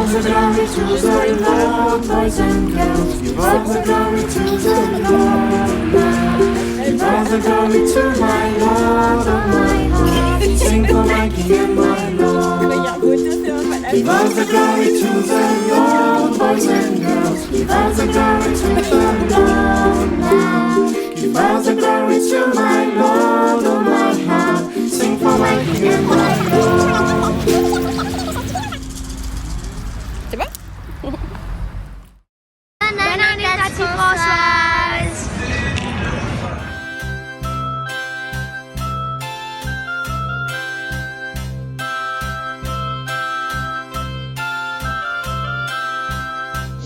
the glory to the Lord, boys and girls. Give all the glory to the Lord now. Give all the glory to my Lord, oh my heart. Sing for my King and my Lord. Give all the glory to the Lord, boys and girls. Give all the glory to the Lord now. Give all the glory to my Lord, oh my heart. Sing for my King and my Lord. C'est bon? Bonne année, Tati Françoise.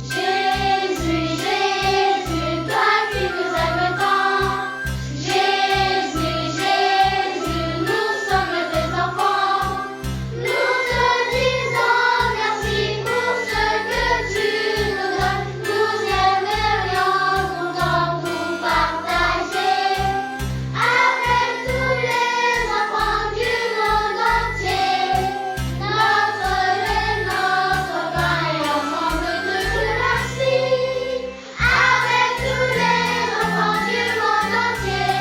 Jésus, Jésus, toi qui nous aimes tant. Jésus, Jésus, nous sommes tes enfants. Nous te disons merci pour ce que tu nous donnes. Nous aimerions longtemps tout partager avec tous les enfants du monde entier. Notre et notre pain et ensemble te remercie. Avec tous les enfants du monde entier.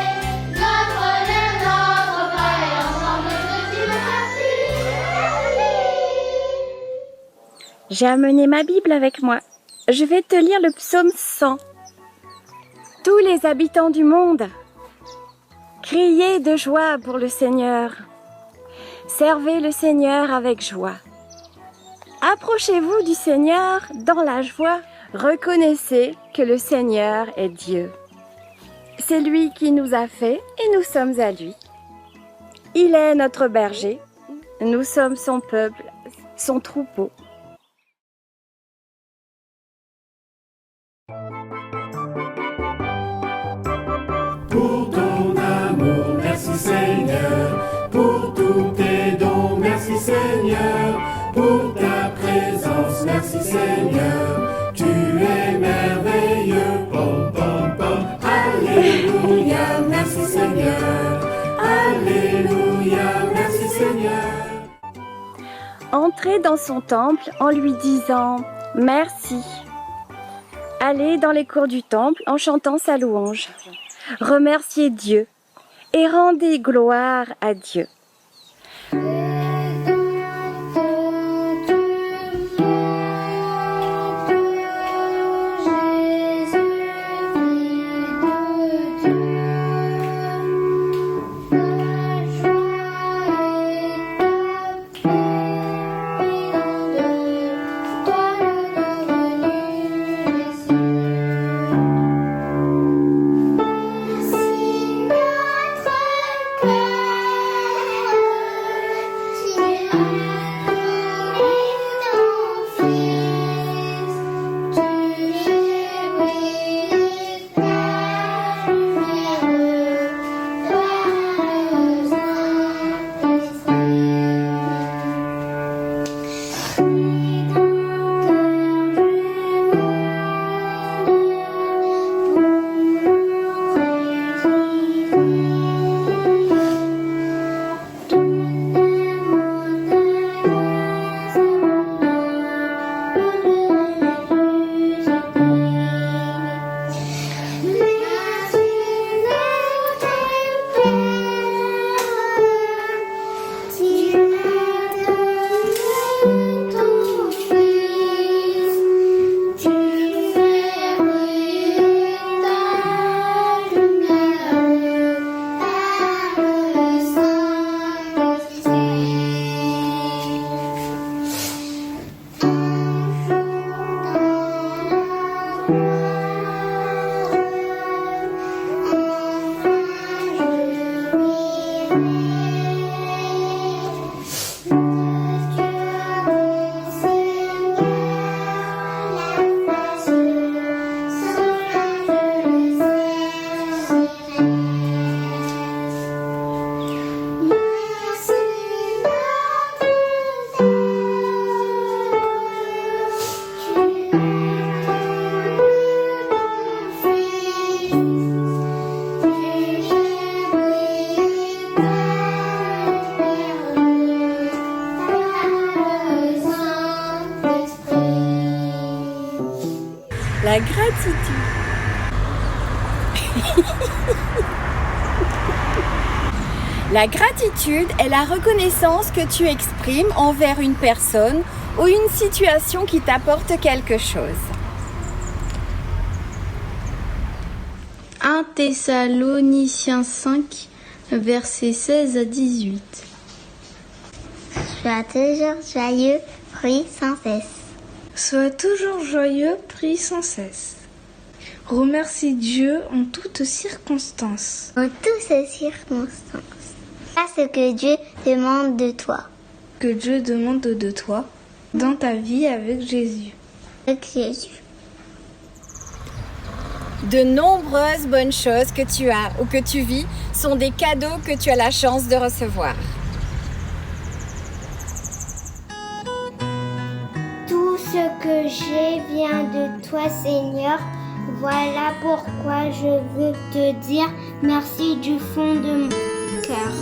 Notre et notre pain et ensemble te remercie. J'ai amené ma Bible avec moi. Je vais te lire le psaume 100. Tous les habitants du monde, criez de joie pour le Seigneur. Servez le Seigneur avec joie. Approchez-vous du Seigneur dans la joie. Reconnaissez que le Seigneur est Dieu. C'est lui qui nous a fait et nous sommes à lui. Il est notre berger. Nous sommes son peuple, son troupeau. Pour ton amour, merci Seigneur. Pour tous tes dons, merci Seigneur. Pour ta présence, merci Seigneur. Tu es merveilleux. Pom, pom, pom. Alléluia, merci Seigneur. Alléluia, merci Seigneur. Entrez dans son temple en lui disant « Merci ». Allez dans les cours du temple en chantant sa louange. Remerciez Dieu et rendez gloire à Dieu. La gratitude. La gratitude est la reconnaissance que tu exprimes envers une personne ou une situation qui t'apporte quelque chose. 1 Thessaloniciens 5, versets 16 à 18. Sois toujours joyeux, prie sans cesse. Sois toujours joyeux, prie sans cesse. Remercie Dieu en toutes circonstances. En toutes ces circonstances. Fais ce que Dieu demande de toi. Que Dieu demande de toi dans ta vie avec Jésus. Avec Jésus. De nombreuses bonnes choses que tu as ou que tu vis sont des cadeaux que tu as la chance de recevoir. Tout ce que j'ai vient de toi, Seigneur. Voilà pourquoi je veux te dire merci du fond de mon cœur.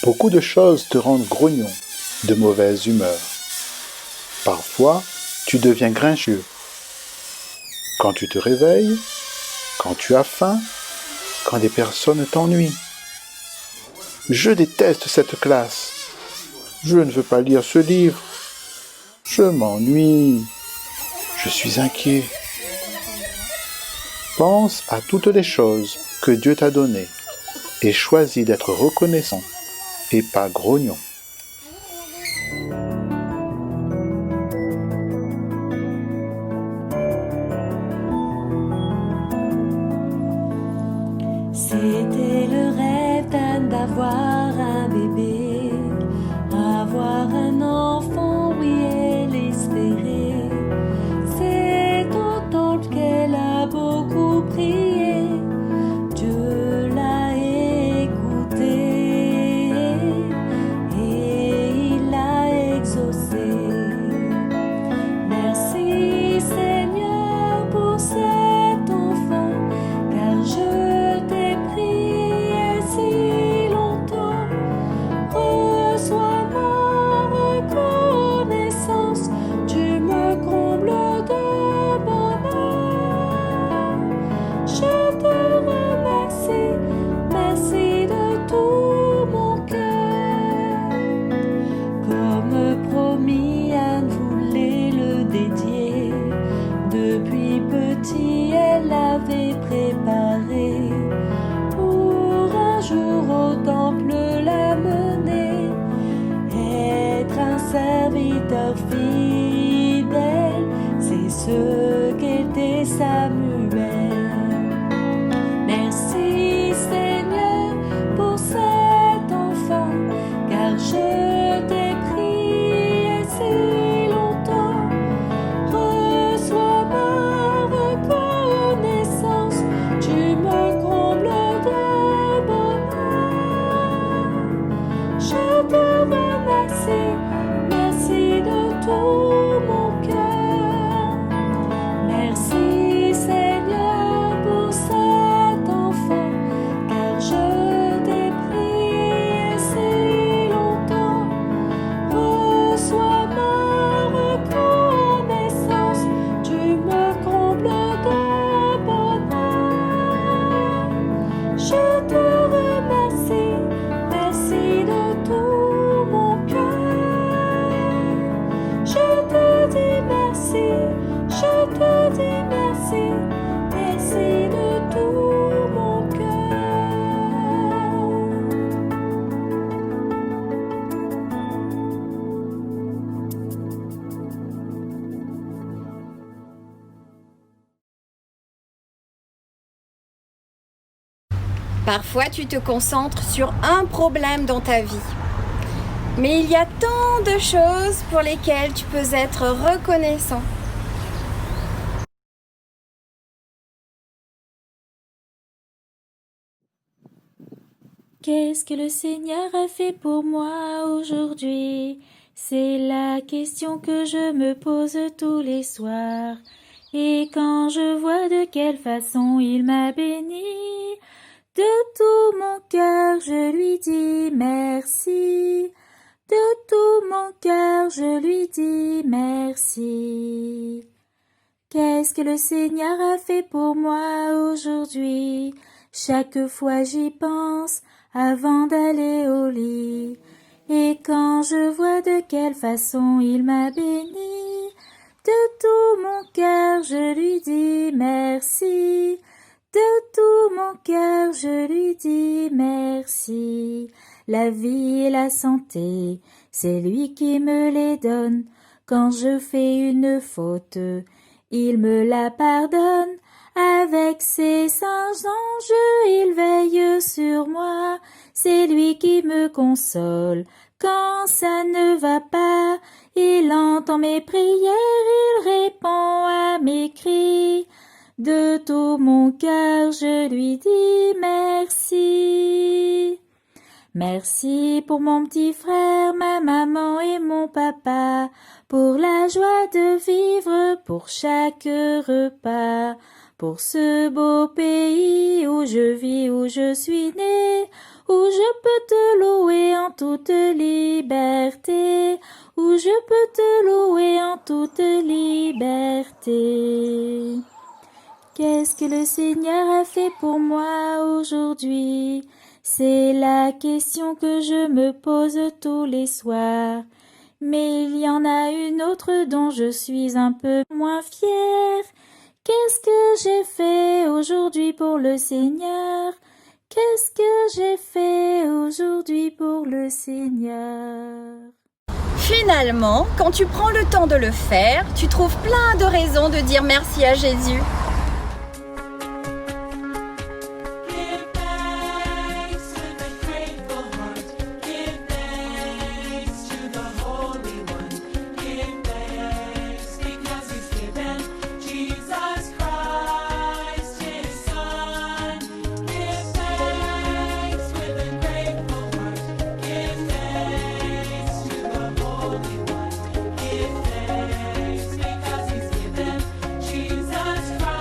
Beaucoup de choses te rendent grognon, de mauvaise humeur. Parfois, tu deviens grincheux. Quand tu te réveilles, quand tu as faim, quand des personnes t'ennuient. Je déteste cette classe. Je ne veux pas lire ce livre. Je m'ennuie. Je suis inquiet. Pense à toutes les choses que Dieu t'a données et choisis d'être reconnaissant et pas grognon. C'était le rêve d'Anne d'avoir un bébé, avoir un enfant, oui, elle espérait. C'est au temple qu'elle a beaucoup prié, Dieu l'a écouté et il l'a exaucé. Merci Seigneur pour cet enfant, car je t'ai prié si petit, elle l'avait préparé pour un jour au temple l'amener, être un serviteur fidèle, c'est ce qu'était Samuel. Merci Seigneur pour cet enfant, car je t'ai prié si longtemps. Reçois ma reconnaissance, tu me combles de bonheur. Je te remercie, merci de tout mon cœur. Merci Seigneur pour cet enfant, car je t'ai prié si longtemps. Reçois ma reconnaissance, tu me combles de bonheur. Je te remercie, merci de tout mon cœur. Je te dis merci, je te dis merci, merci de tout mon cœur. Parfois, tu te concentres sur un problème dans ta vie. Mais il y a tant de choses pour lesquelles tu peux être reconnaissant. Qu'est-ce que le Seigneur a fait pour moi aujourd'hui? C'est la question que je me pose tous les soirs. Et quand je vois de quelle façon il m'a béni, de tout mon cœur je lui dis merci. De tout mon cœur je lui dis merci. Qu'est-ce que le Seigneur a fait pour moi aujourd'hui? Chaque fois j'y pense avant d'aller au lit. Et quand je vois de quelle façon il m'a béni, de tout mon cœur je lui dis merci. De tout mon cœur je lui dis merci. La vie et la santé, c'est lui qui me les donne. Quand je fais une faute, il me la pardonne. Avec ses saints anges, il veille sur moi. C'est lui qui me console quand ça ne va pas. Il entend mes prières, il répond à mes cris. De tout mon cœur, je lui dis merci. Merci pour mon petit frère, ma maman et mon papa, pour la joie de vivre, pour chaque repas, pour ce beau pays où je vis, où je suis né, où je peux te louer en toute liberté, où je peux te louer en toute liberté. Qu'est-ce que le Seigneur a fait pour moi aujourd'hui? C'est la question que je me pose tous les soirs. Mais il y en a une autre dont je suis un peu moins fière. Qu'est-ce que j'ai fait aujourd'hui pour le Seigneur? Qu'est-ce que j'ai fait aujourd'hui pour le Seigneur? Finalement, quand tu prends le temps de le faire, tu trouves plein de raisons de dire merci à Jésus. Jesus Christ.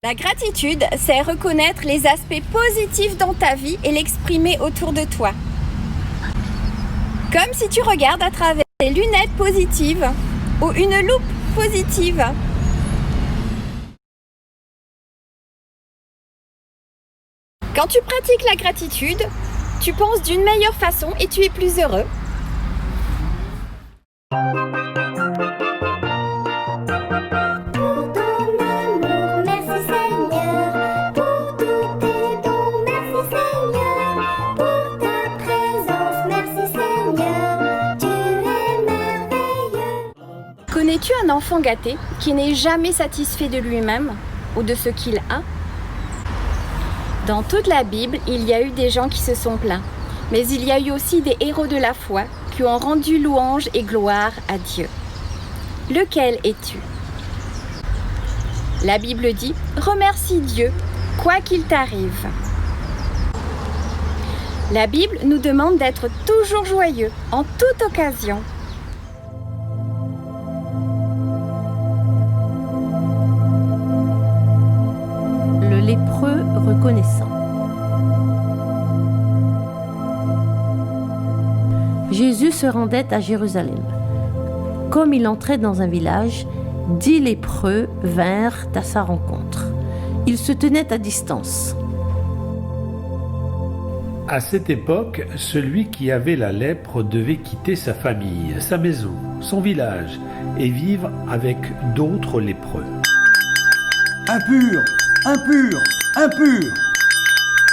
La gratitude, c'est reconnaître les aspects positifs dans ta vie et l'exprimer autour de toi. Comme si tu regardes à travers des lunettes positives ou une loupe positive. Quand tu pratiques la gratitude, tu penses d'une meilleure façon et tu es plus heureux. Pour ton amour, merci Seigneur. Pour tous tes dons, merci Seigneur. Pour ta présence, merci Seigneur. Tu es merveilleux. Connais-tu un enfant gâté qui n'est jamais satisfait de lui-même ou de ce qu'il a ? Dans toute la Bible, il y a eu des gens qui se sont plaints, mais il y a eu aussi des héros de la foi qui ont rendu louange et gloire à Dieu. Lequel es-tu ? La Bible dit « Remercie Dieu, quoi qu'il t'arrive ». La Bible nous demande d'être toujours joyeux, en toute occasion. Le lépreux reconnaissant. Jésus se rendait à Jérusalem. Comme il entrait dans un village, 10 lépreux vinrent à sa rencontre. Ils se tenaient à distance. À cette époque, celui qui avait la lèpre devait quitter sa famille, sa maison, son village et vivre avec d'autres lépreux. Impur, impur, impur.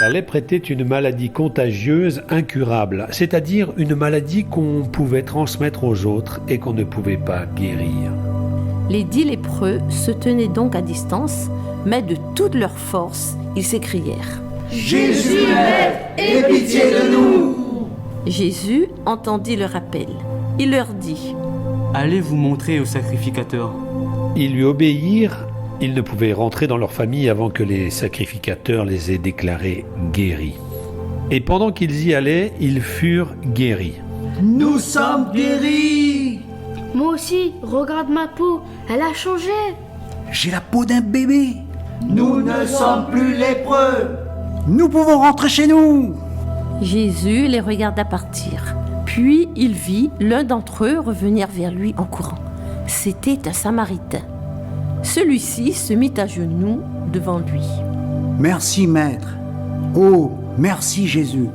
La lèpre était une maladie contagieuse incurable, c'est-à-dire une maladie qu'on pouvait transmettre aux autres et qu'on ne pouvait pas guérir. Les 10 lépreux se tenaient donc à distance, mais de toute leur force, ils s'écrièrent « Jésus, aie pitié de nous. » Jésus entendit leur appel. Il leur dit « Allez vous montrer au sacrificateur. » Ils lui obéirent. Ils ne pouvaient rentrer dans leur famille avant que les sacrificateurs les aient déclarés guéris. Et pendant qu'ils y allaient, ils furent guéris. Nous sommes guéris. Moi aussi, regarde ma peau, elle a changé. J'ai la peau d'un bébé. Nous ne sommes plus lépreux. Nous pouvons rentrer chez nous. Jésus les regarda partir. Puis il vit l'un d'entre eux revenir vers lui en courant. C'était un Samaritain. Celui-ci se mit à genoux devant lui. Merci maître. Oh, merci Jésus.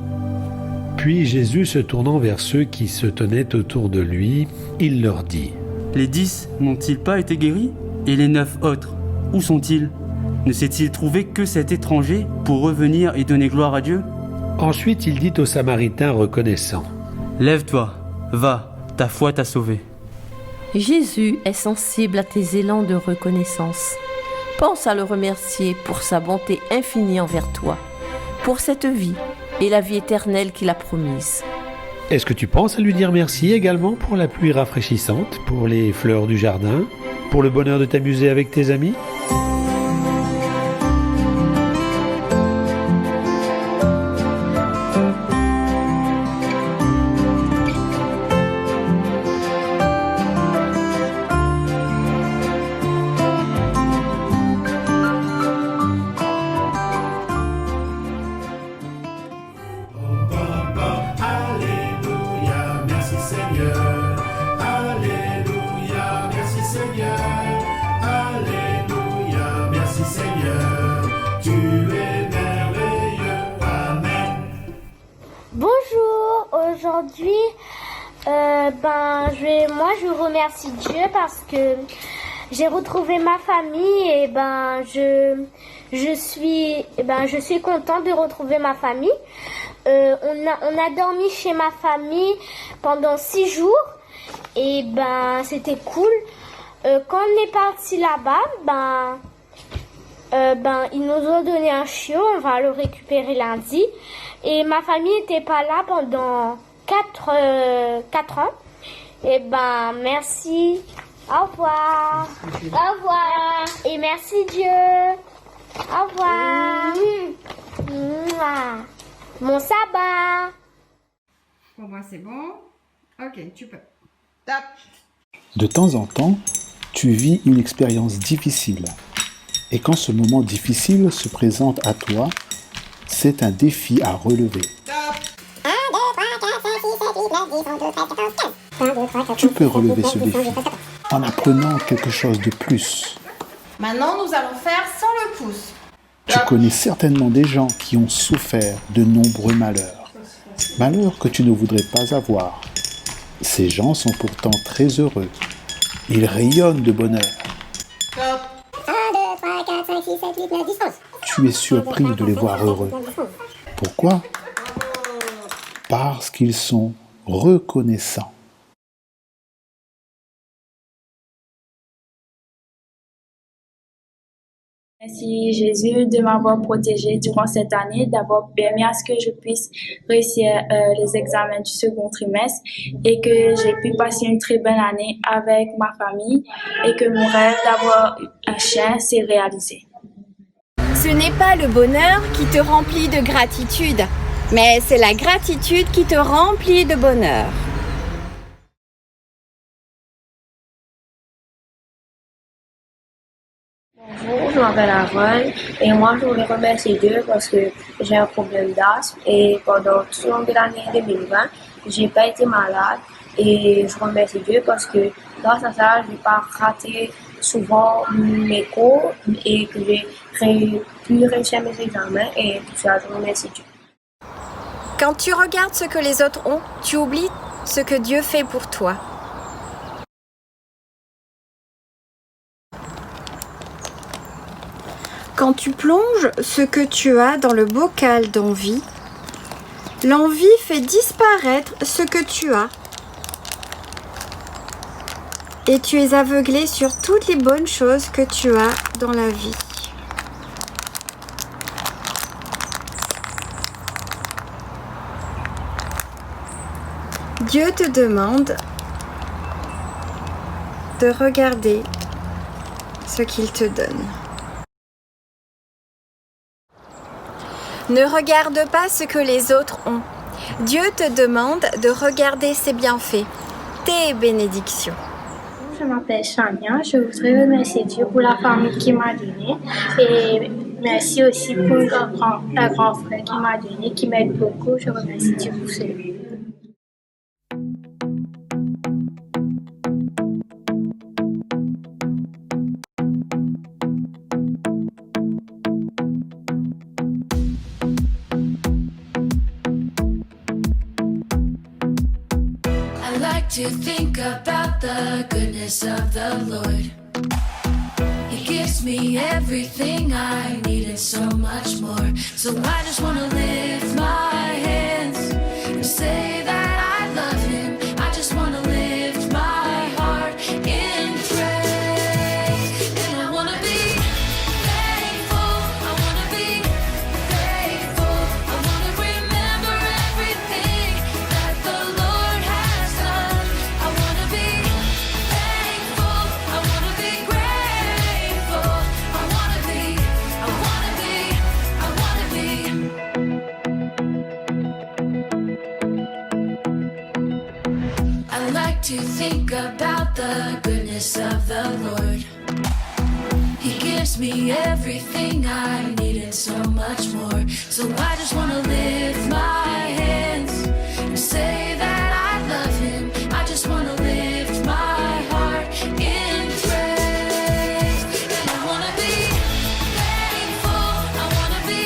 Puis Jésus, se tournant vers ceux qui se tenaient autour de lui, il leur dit : Les 10 n'ont-ils pas été guéris? Et les 9 autres, où sont-ils? Ne s'est-il trouvé que cet étranger pour revenir et donner gloire à Dieu? Ensuite il dit au Samaritain reconnaissant : Lève-toi, va, ta foi t'a sauvé. Jésus est sensible à tes élans de reconnaissance. Pense à le remercier pour sa bonté infinie envers toi, pour cette vie et la vie éternelle qu'il a promise. Est-ce que tu penses à lui dire merci également pour la pluie rafraîchissante, pour les fleurs du jardin, pour le bonheur de t'amuser avec tes amis ? Bonjour, aujourd'hui, je remercie Dieu parce que j'ai retrouvé ma famille et je suis contente de retrouver ma famille. On a dormi chez ma famille pendant 6 jours et c'était cool. Quand on est parti là-bas, ils nous ont donné un chiot, on va le récupérer lundi. Et ma famille n'était pas là pendant 4 ans. Et merci. Au revoir. Au revoir. Et merci Dieu. Au revoir. Mouah. Mon sabbat. Pour moi, c'est bon. Ok, tu peux. De temps en temps, tu vis une expérience difficile. Et quand ce moment difficile se présente à toi, c'est un défi à relever. Tu peux relever ce défi en apprenant quelque chose de plus. Maintenant, nous allons faire sans le pouce. Tu connais certainement des gens qui ont souffert de nombreux malheurs. Malheurs que tu ne voudrais pas avoir. Ces gens sont pourtant très heureux. Ils rayonnent de bonheur. Stop. 1, 2, 3, 4, 5, 6, 7, 8, 9, 10, 11. Tu es surpris de les voir heureux. Pourquoi ? Parce qu'ils sont reconnaissants. Merci Jésus de m'avoir protégé durant cette année, d'avoir permis à ce que je puisse réussir les examens du second trimestre et que j'ai pu passer une très belle année avec ma famille et que mon rêve d'avoir un chien s'est réalisé. Ce n'est pas le bonheur qui te remplit de gratitude, mais c'est la gratitude qui te remplit de bonheur. Bonjour, je m'appelle Aaron et moi je voulais remercier Dieu parce que j'ai un problème d'asthme et pendant tout le long de l'année 2020, j'ai pas été malade et je remercie Dieu parce que grâce à ça, j'ai pas raté souvent mes cours et que j'ai pu réussir mes examens et tout ça, je remercie Dieu. Quand tu regardes ce que les autres ont, tu oublies ce que Dieu fait pour toi. Quand tu plonges ce que tu as dans le bocal d'envie, l'envie fait disparaître ce que tu as. Et tu es aveuglé sur toutes les bonnes choses que tu as dans la vie. Dieu te demande de regarder ce qu'il te donne. Ne regarde pas ce que les autres ont. Dieu te demande de regarder ses bienfaits, tes bénédictions. Je m'appelle Chania, je voudrais remercier Dieu pour la famille qu'il m'a donnée et merci aussi pour un grand frère qui m'a donné, qui m'aide beaucoup. Je remercie Dieu pour cela. To think about the goodness of the Lord. He gives me everything I need and so much more. So I just want to lift my hands and say that I love Him. I just want to lift my heart in praise. And I want to be thankful. I want to be grateful. I want to remember everything that the Lord has done. I want to be thankful. I want to be grateful. I want to be, I want to be, I want to be. I like to think about the goodness of the Lord. He gives me everything I need and so much more. So I just want to lift my hands and say that I love Him. I just want to lift my heart in praise. And I want to be thankful. I want to be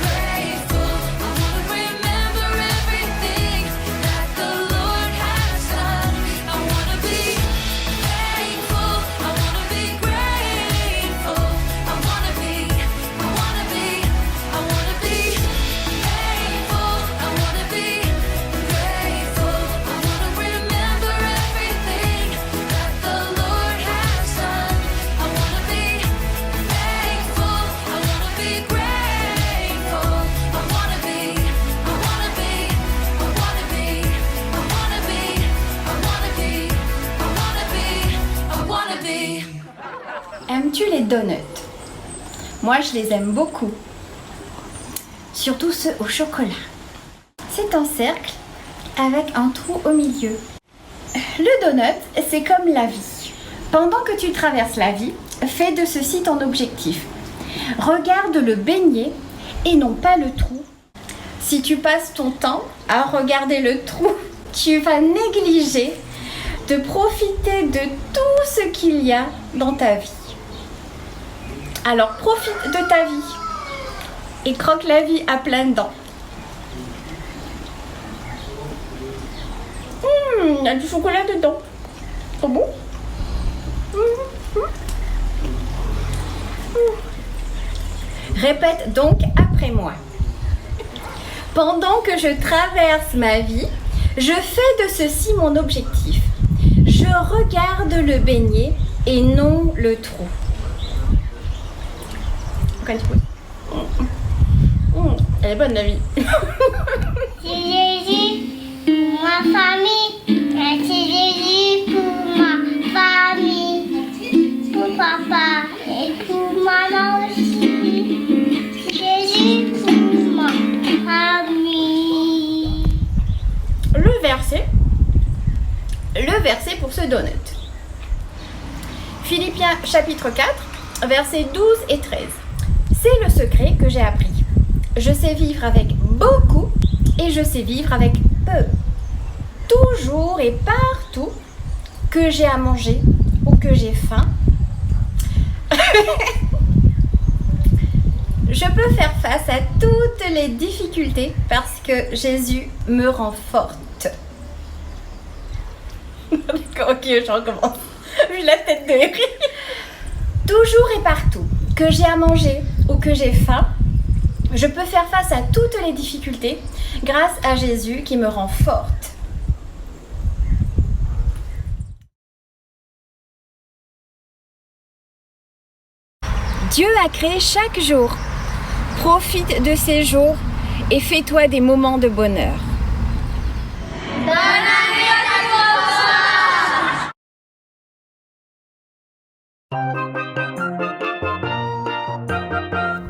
grateful. I want to remember everything that the Lord has done. I want to be thankful. I want to be grateful. I want to be, I want to be, I want to be thankful. I want to be grateful. I want to remember everything that the Lord has done. I want to be thankful. I want to be grateful. I want to be, I want to be, I want to be, I want to be, I want to be, I want to be, I want to be. Aimes-tu les donuts? Moi, je les aime beaucoup. Surtout ceux au chocolat. C'est un cercle avec un trou au milieu. Le donut, c'est comme la vie. Pendant que tu traverses la vie, Fais de ceci ton objectif. Regarde le beignet et non pas le trou. Si tu passes ton temps à regarder le trou, tu vas négliger de profiter de tout ce qu'il y a dans ta vie. Alors profite de ta vie et croque la vie à pleines dents. Il y a du chocolat dedans. Oh bon? Répète donc après moi. Pendant que je traverse ma vie, je fais de ceci mon objectif. Je regarde le beignet et non le trou. Elle est bonne la vie. C'est Jésus pour ma famille. C'est Jésus pour ma famille. Pour papa et pour maman aussi. Jésus pour ma famille. Le verset pour ce donut. Philippiens chapitre 4, versets 12 et 13. C'est le secret que j'ai appris. Je sais vivre avec beaucoup et je sais vivre avec peu. Toujours et partout que j'ai à manger ou que j'ai faim. Je peux faire face à toutes les difficultés parce que Jésus me rend forte. D'accord, ok, je recommence. Vu la tête de Eric. Toujours et partout que j'ai à manger ou que j'ai faim, je peux faire face à toutes les difficultés grâce à Jésus qui me rend forte. Dieu a créé chaque jour. Profite de ces jours et fais-toi des moments de bonheur. Bonne année à toi!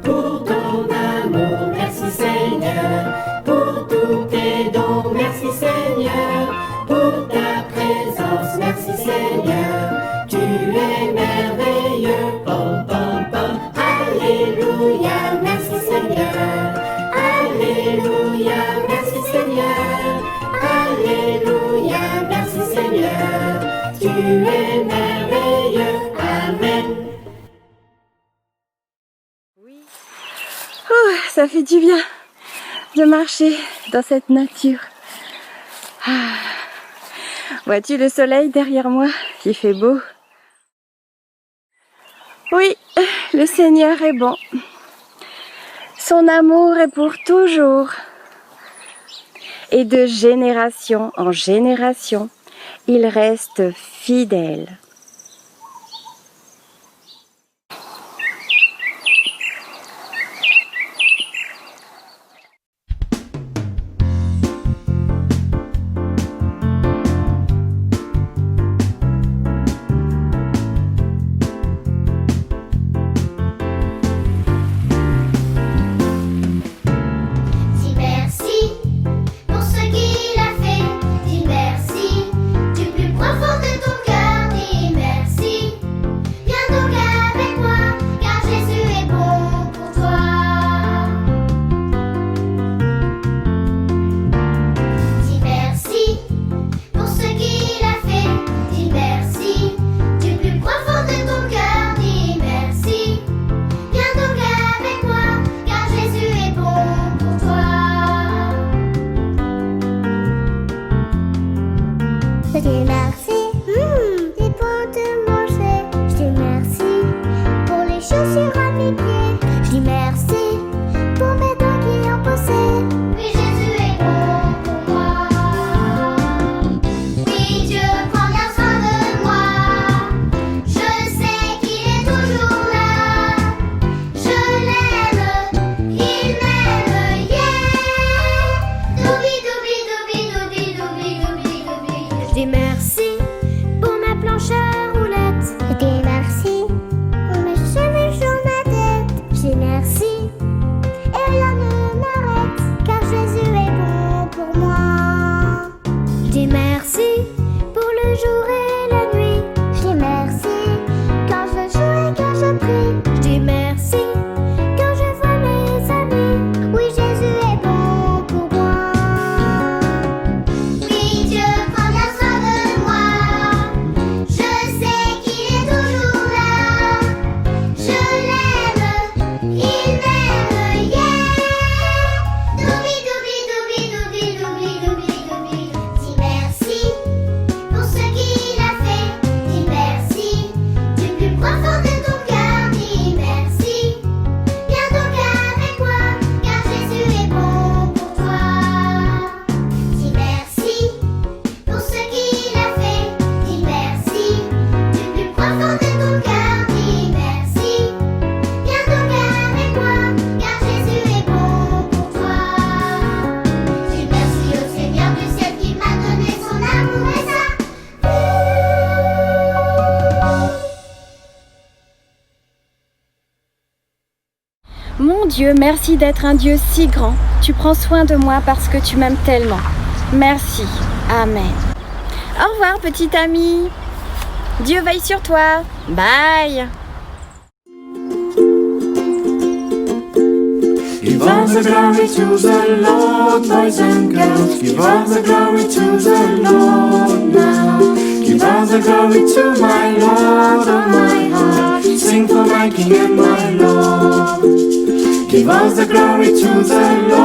Pour ton amour, merci Seigneur. Pour tous tes dons, merci Seigneur. Pour ta présence, merci Seigneur. Tu es merveilleux. Pom, pom, pom. Alléluia, merci Seigneur. Alléluia, merci Seigneur. Alléluia, merci Seigneur. Tu es merveilleux. Amen. Oh, ça fait du bien de marcher dans cette nature. Ah. Vois-tu le soleil derrière moi? Il fait beau. Oui, le Seigneur est bon. Son amour est pour toujours. Et de génération en génération, il reste fidèle. Dis merci pour ce qu'il a fait. Dis merci du plus profond de ton cœur. Dis Dieu, merci d'être un Dieu si grand. Tu prends soin de moi parce que tu m'aimes tellement. Merci. Amen. Au revoir, petite amie. Dieu veille sur toi. Bye. Give all the glory to the Lord, boys and girls. Give all the glory to the Lord now. Give all the glory to my Lord, oh my heart. Sing for my King and my Lord. Give all the glory to the Lord.